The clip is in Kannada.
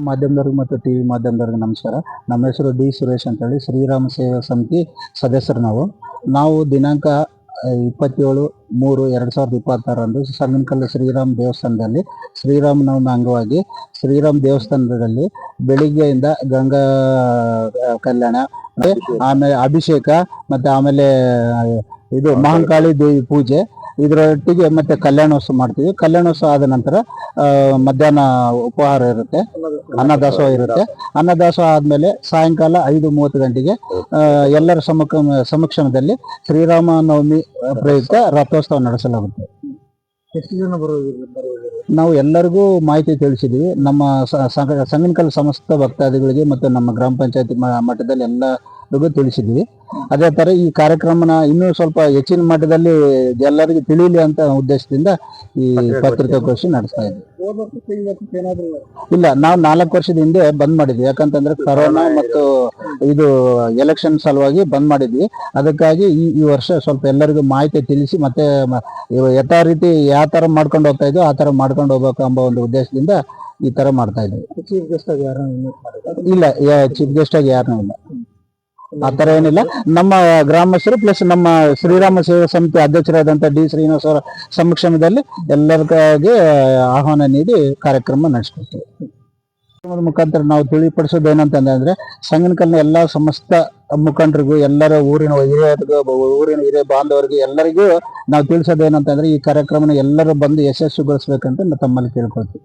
ಮಾಧ್ಯಮದವ್ರಿಗೆ ಮತ್ತು ಟಿವಿ ಮಾಧ್ಯಮದವ್ರಿಗೆ ನಮಸ್ಕಾರ. ನಮ್ಮ ಹೆಸರು ಡಿ ಸುರೇಶ್ ಅಂತೇಳಿ, ಶ್ರೀರಾಮ ಸೇವಾ ಸಮಿತಿ ಸದಸ್ಯರು. ನಾವು ದಿನಾಂಕ 27/3/2026 ಸಂಗನಕಲ್ ಶ್ರೀರಾಮ್ ದೇವಸ್ಥಾನದಲ್ಲಿ ಶ್ರೀರಾಮನವಮಿ ಅಂಗವಾಗಿ ಶ್ರೀರಾಮ್ ದೇವಸ್ಥಾನದಲ್ಲಿ ಬೆಳಿಗ್ಗೆಯಿಂದ ಗಂಗಾ ಕಲ್ಯಾಣ, ಆಮೇಲೆ ಅಭಿಷೇಕ, ಮತ್ತೆ ಆಮೇಲೆ ಇದು ಮಹಾಕಾಳಿ ದೇವಿ ಪೂಜೆ, ಇದರೊಟ್ಟಿಗೆ ಮತ್ತೆ ಕಲ್ಯಾಣೋತ್ಸವ ಮಾಡ್ತೀವಿ. ಕಲ್ಯಾಣೋತ್ಸವ ಆದ ನಂತರ ಮಧ್ಯಾಹ್ನ ಉಪಹಾರ ಇರುತ್ತೆ, ಅನ್ನದಾಸೋಹ ಇರುತ್ತೆ. ಅನ್ನದಾಸೋಹ ಆದ್ಮೇಲೆ ಸಾಯಂಕಾಲ 5:30 ಗಂಟೆಗೆ ಎಲ್ಲರ ಸಮಕ್ಷಮದಲ್ಲಿ ಶ್ರೀರಾಮನವಮಿ ಪ್ರಯುಕ್ತ ರಥೋತ್ಸವ ನಡೆಸಲಾಗುತ್ತೆ. ಎಷ್ಟು ಜನ ನಾವು ಎಲ್ಲರಿಗೂ ಮಾಹಿತಿ ತಿಳಿಸಿದ್ವಿ. ನಮ್ಮ ಸಂಗನಕಲ್ ಸಮಸ್ತ ಭಕ್ತಾದಿಗಳಿಗೆ ಮತ್ತು ನಮ್ಮ ಗ್ರಾಮ ಪಂಚಾಯತಿ ಮಟ್ಟದಲ್ಲಿ ಎಲ್ಲರಿಗೂ ತಿಳಿಸಿದ್ವಿ. ಅದೇ ತರ ಈ ಕಾರ್ಯಕ್ರಮನ ಇನ್ನೂ ಸ್ವಲ್ಪ ಹೆಚ್ಚಿನ ಮಟ್ಟದಲ್ಲಿ ಎಲ್ಲರಿಗೂ ತಿಳಿಯಲಿ ಅಂತ ಉದ್ದೇಶದಿಂದ ಈ ಪತ್ರಿಕಾಗೋಷ್ಠಿ ನಡೆಸ್ತಾ ಇದ್ವಿ. ಇಲ್ಲ, ನಾವು 4 ವರ್ಷದ ಹಿಂದೆ ಬಂದ್ ಮಾಡಿದ್ವಿ. ಯಾಕಂತಂದ್ರೆ ಕೊರೋನಾ ಮತ್ತು ಇದು ಎಲೆಕ್ಷನ್ ಸಲುವಾಗಿ ಬಂದ್ ಮಾಡಿದ್ವಿ. ಅದಕ್ಕಾಗಿ ಈ ವರ್ಷ ಸ್ವಲ್ಪ ಎಲ್ಲರಿಗೂ ಮಾಹಿತಿ ತಿಳಿಸಿ ಮತ್ತೆ ಯಥಾ ರೀತಿ ಯಾವ ತರ ಮಾಡ್ಕೊಂಡು ಹೋಗ್ತಾ ಇದ್ವಿ ಆ ತರ ಮಾಡ್ಕೊಂಡು ಹೋಗ್ಬೇಕು ಎಂಬ ಒಂದು ಉದ್ದೇಶದಿಂದ ಈ ತರ ಮಾಡ್ತಾ ಇದ್ವಿ. ಚೀಫ್ ಗೆಸ್ಟ್ ಆಗಿ ಇಲ್ಲ, ಚೀಫ್ ಗೆಸ್ಟ್ ಆಗಿ ಯಾರನ್ನೂ ಇಲ್ಲ, ಆ ತರ ಏನಿಲ್ಲ. ನಮ್ಮ ಗ್ರಾಮಸ್ಥರು ಪ್ಲಸ್ ನಮ್ಮ ಶ್ರೀರಾಮ ಸೇವಾ ಸಮಿತಿ ಅಧ್ಯಕ್ಷರಾದಂತಹ ಡಿ ಶ್ರೀನಿವಾಸ ಅವರ ಸಮಕ್ಷಮದಲ್ಲಿ ಎಲ್ಲರಿಗಾಗಿ ಆಹ್ವಾನ ನೀಡಿ ಕಾರ್ಯಕ್ರಮ ನಡೆಸ್ಕೊಡ್ತೀವಿ. ಮುಖಾಂತರ ನಾವು ತಿಳಿಪಡಿಸೋದು ಏನಂತಂದ್ರೆ, ಸಂಗನಕಲ್ನ ಎಲ್ಲಾ ಸಮಸ್ತ ಮುಖಂಡರಿಗೂ, ಎಲ್ಲರ ಊರಿನ ಹಿರಿಯ ಬಾಂಧವರಿಗೆ ಎಲ್ಲರಿಗೂ ನಾವು ತಿಳಿಸೋದು ಏನಂತಂದ್ರೆ, ಈ ಕಾರ್ಯಕ್ರಮನ ಎಲ್ಲರೂ ಬಂದು ಯಶಸ್ವಿಗೊಳಿಸ್ಬೇಕಂತ ತಮ್ಮಲ್ಲಿ ಕೇಳ್ಕೊಳ್ತೀವಿ.